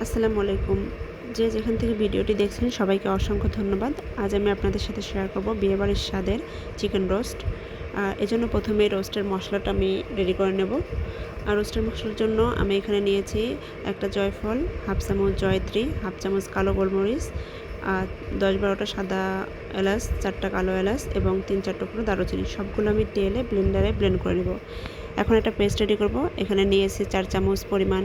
আসসালামু আলাইকুম। যে যেখান থেকে ভিডিওটি দেখছেন সবাইকে অসংখ্য ধন্যবাদ। আজ আমি আপনাদের সাথে শেয়ার করব বিয়েবাড়ির স্বাদের চিকেন রোস্ট। এজন্য প্রথমে রোস্টের মশলাটা আমি রেডি করে নেব। আর রোস্টের মশলার জন্য আমি এখানে নিয়েছি একটা জয়ফল, হাফ চামচ জয়ত্রী, হাফ চামচ কালো গোলমরিচ, 10-12টা সাদা এলাচ, 4টা কালো এলাচ এবং 3-4 টুকরো দারুচিনি। সবগুলো আমি তেলে ব্লেন্ডারে ব্লেন্ড করে নেব। এখন একটা পেস্ট রেডি করব। এখানে নিয়েছি 4 চামচ পরিমাণ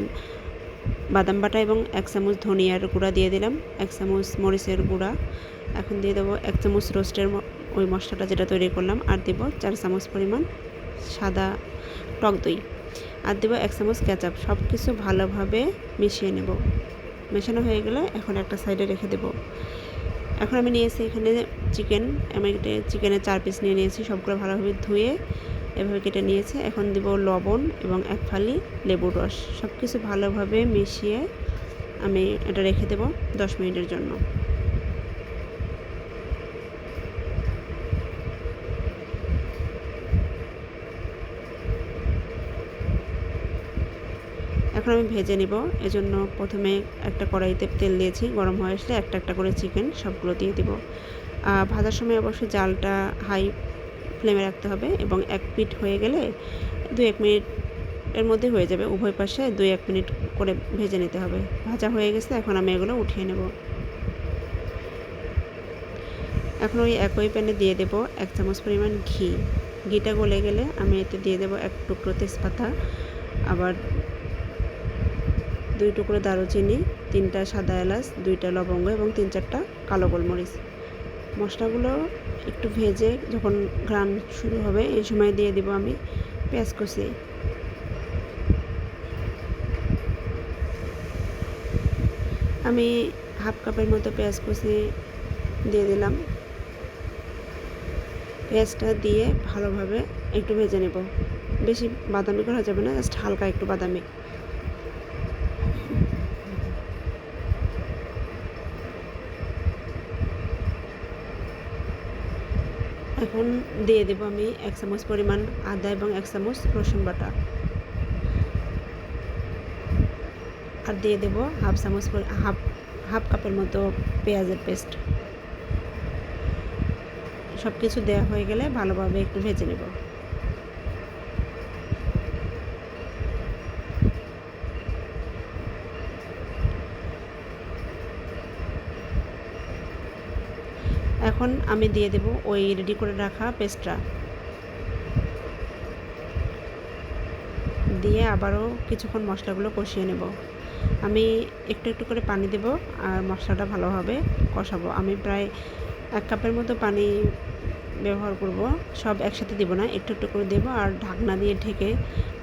বাদাম বাটা এবং 1 চামচ ধনিয়ার গুঁড়া দিয়ে দিলাম, 1 চামচ মরিচের গুঁড়া। এখন দিয়ে দেবো 1 চামচ রোস্টের ওই মশলাটা যেটা তৈরি করলাম, আর দেব 4 চামচ পরিমাণ সাদা টক দই, আর দেবো 1 চামচ কেচাপ। সব কিছু ভালোভাবে মিশিয়ে নেব। মেশানো হয়ে গেলে এখন একটা সাইডে রেখে দেব। এখন আমি নিয়েছি এখানে চিকেন। আমি চিকেনের 4 পিস নিয়ে নিয়েছি। সবগুলো ভালোভাবে ধুয়ে এভাবে কেটে নিয়েছি। এখন দেব লবণ এবং 1 ফালি লেবুর রস। সব কিছু ভালোভাবে মিশিয়ে আমি এটা রেখে দেব 10 মিনিটের জন্য। এখন আমি ভেজে নেব। এজন্য প্রথমে একটা কড়াইতে তেল দিয়েছি। গরম হয়ে আসলে একটা একটা করে চিকেন সবগুলো দিয়ে দেব। ভাজার সময় অবশ্যই জালটা হাই ফ্লেমে রাখতে হবে এবং 1 পিঠ হয়ে গেলে 2-1 মিনিট এর মধ্যে হয়ে যাবে। উভয় পাশে 2-1 মিনিট করে ভেজে নিতে হবে। ভাজা হয়ে গেছে, এখন আমি এগুলো উঠিয়ে নেব। এখন ওই একই প্যানে দিয়ে দেব 1 চামচ পরিমাণ ঘি। ঘিটা গলে গেলে আমি এতে দিয়ে দেব 1 টুকরো তেজপাতা, আবার 2 টুকরো দারুচিনি, 3টা সাদা এলাচ, 2টা লবঙ্গ এবং 3-4টা কালো গোলমরিচ। মশলাগুলো একটু ভেজে যখন ঘ্রাণ শুরু হবে এই সময় দিয়ে দেব আমি পেঁয়াজ কুচি। আমি হাফ কাপের মতো পেঁয়াজ কুচি দিয়ে দিলাম। পেঁয়াজটা দিয়ে ভালোভাবে একটু ভেজে নেব। বেশি বাদামি করা যাবে না, জাস্ট হালকা একটু বাদামি। এখন দিয়ে দেব আমি 1 চামচ পরিমাণ আদা এবং 1 চামচ রসুন বাটা, আর দিয়ে দেব হাফ কাপের মতো পেঁয়াজের পেস্ট। সব কিছু দেওয়া হয়ে গেলে ভালোভাবে একটু ভেজে নেব। এখন আমি দিয়ে দেব ওই রেডি করে রাখা পেস্টটা, দিয়ে আবারও কিছুক্ষণ মশলাগুলো কষিয়ে নেব। আমি একটু একটু করে পানি দেব আর মশলাটা ভালোভাবে কষাবো। আমি প্রায় 1 কাপের মতো পানি ব্যবহার করব। সব একসাথে দেব না, একটু একটু করে দেব আর ঢাকনা দিয়ে ঢেকে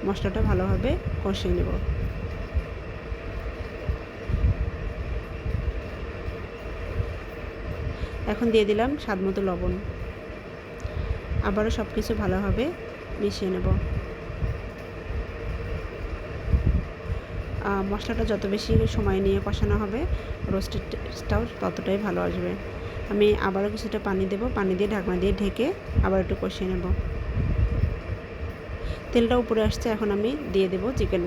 মশলাটা ভালোভাবে কষিয়ে নেব। এখন দিয়ে দিলাম স্বাদমতো লবণ। আবারও সব কিছু ভালোভাবে মিশিয়ে নেব। মশলাটা যত বেশি সময় নিয়ে কষানো হবে রোস্টের টেস্টটাও ততটাই ভালো আসবে। আমি আবারও কিছুটা পানি দেব, পানি দিয়ে ঢাকনা দিয়ে ঢেকে আবার একটু কষিয়ে নেব। তেলটা উপরে আসছে, এখন আমি দিয়ে দেব চিকেন।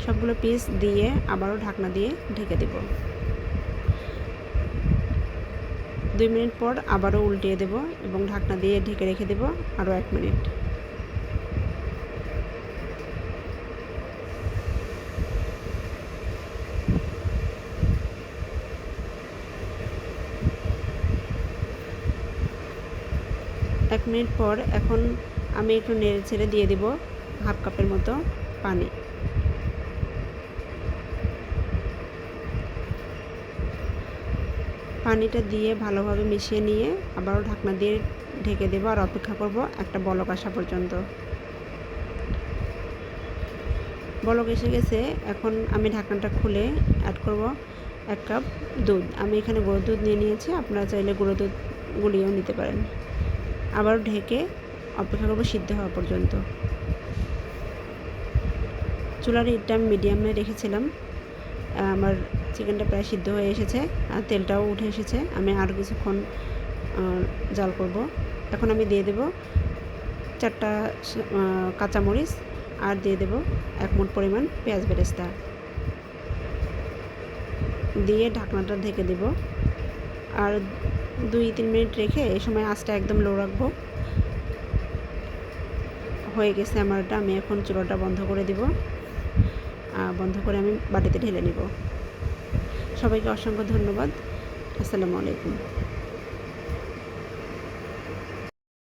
সবগুলো পিস দিয়ে আবারও ঢাকনা দিয়ে ঢেকে দেব। 2 মিনিট পর আবারও উল্টিয়ে দেব এবং ঢাকনা দিয়ে ঢেকে রেখে দেব আরও 1 মিনিট। এক মিনিট পর এখন আমি একটু নেড়ে ছেড়ে দিয়ে দেব হাফ কাপের মতো পানি। পানিটা দিয়ে ভালোভাবে মিশিয়ে নিয়ে আবারও ঢাকনা দিয়ে ঢেকে দেব আর অপেক্ষা করব একটা বলক আসা পর্যন্ত। বলক এসে গেছে, এখন আমি ঢাকনাটা খুলে অ্যাড করব 1 কাপ দুধ। আমি এখানে গুঁড়ো দুধ নিয়ে নিয়েছি, আপনারা চাইলে গুঁড়ো দুধ গুলিয়েও নিতে পারেন। আবারও ঢেকে অপেক্ষা করব সিদ্ধ হওয়া পর্যন্ত। চুলার হিটটা আমি মিডিয়ামে রেখেছিলাম। আমার চিকেনটা প্রায় সিদ্ধ হয়ে এসেছে আর তেলটাও উঠে এসেছে। আমি আরও কিছুক্ষণ জাল করব। এখন আমি দিয়ে দেব 4টা কাঁচামরিচ আর দিয়ে দেব 1 মুঠ পরিমাণ পেঁয়াজ বেরেস্তা। দিয়ে ঢাকনাটা ঢেকে দেব। আর 2-3 মিনিট রেখে এই সময় আঁচটা একদম লো রাখবো। হয়ে গেছে আমার এটা। আমি এখন চুলাটা বন্ধ করে দিব। বন্ধ করে আমি বাটিতে ঢেলে নিব। সবাইকে অসংখ্য ধন্যবাদ। আসসালামু আলাইকুম।